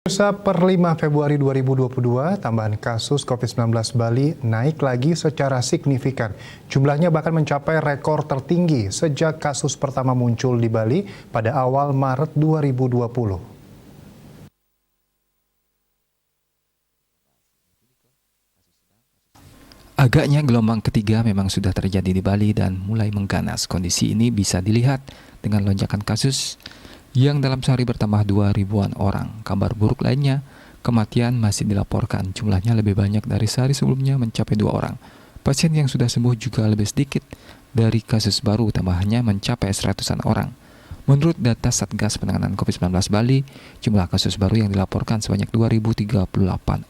Pemirsa, per 5 Februari 2022, tambahan kasus COVID-19 Bali naik lagi secara signifikan. Jumlahnya bahkan mencapai rekor tertinggi sejak kasus pertama muncul di Bali pada awal Maret 2020. Agaknya gelombang ketiga memang sudah terjadi di Bali dan mulai mengganas. Kondisi ini bisa dilihat dengan lonjakan kasus yang dalam sehari bertambah 2.000-an orang. Kabar buruk lainnya, kematian masih dilaporkan. Jumlahnya lebih banyak dari sehari sebelumnya, mencapai 2 orang. Pasien yang sudah sembuh juga lebih sedikit dari kasus baru, tambahannya mencapai 100-an orang. Menurut data Satgas Penanganan COVID-19 Bali, jumlah kasus baru yang dilaporkan sebanyak 2.038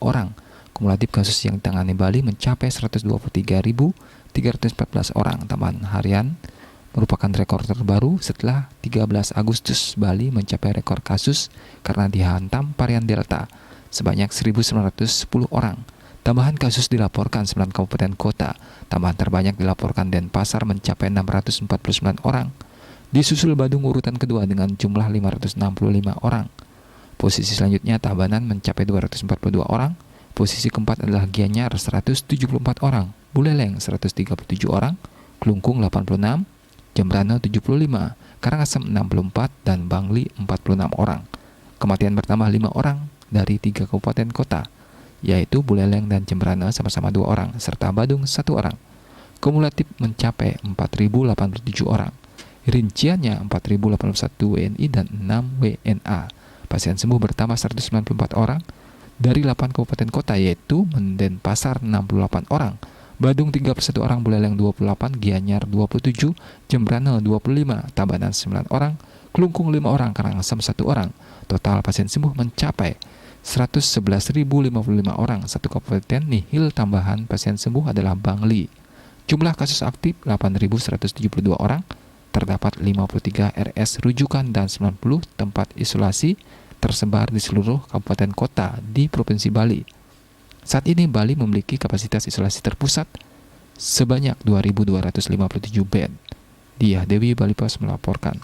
orang. Kumulatif kasus yang ditangani Bali mencapai 123.314 orang. Tambahan harian merupakan rekor terbaru setelah 13 Agustus Bali mencapai rekor kasus karena dihantam varian Delta sebanyak 1.910 orang. Tambahan kasus dilaporkan 9 kabupaten kota. Tambahan terbanyak dilaporkan Denpasar mencapai 649 orang. Disusul Badung urutan kedua dengan jumlah 565 orang. Posisi selanjutnya Tabanan mencapai 242 orang. Posisi keempat adalah Gianyar 174 orang, Buleleng 137 orang, Klungkung 86, Jembrana 75, Karangasem 64, dan Bangli 46 orang. Kematian bertambah 5 orang dari 3 kabupaten kota, yaitu Buleleng dan Jembrana sama-sama 2 orang, serta Badung 1 orang. Kumulatif mencapai 4.087 orang. Rinciannya 4.081 WNI dan 6 WNA. Pasien sembuh bertambah 194 orang dari 8 kabupaten kota, yaitu Denpasar 68 orang, Badung 31 orang, Buleleng 28, Gianyar 27, Jembrana 25, Tabanan 9 orang, Klungkung 5 orang, Karangasem 1 orang. Total pasien sembuh mencapai 111.055 orang. Satu kabupaten nihil. Tambahan pasien sembuh adalah Bangli. Jumlah kasus aktif 8.172 orang. Terdapat 53 RS rujukan dan 90 tempat isolasi tersebar di seluruh kabupaten kota di Provinsi Bali. Saat ini Bali memiliki kapasitas isolasi terpusat sebanyak 2.257 bed. Diah Dewi, Bali Pos melaporkan.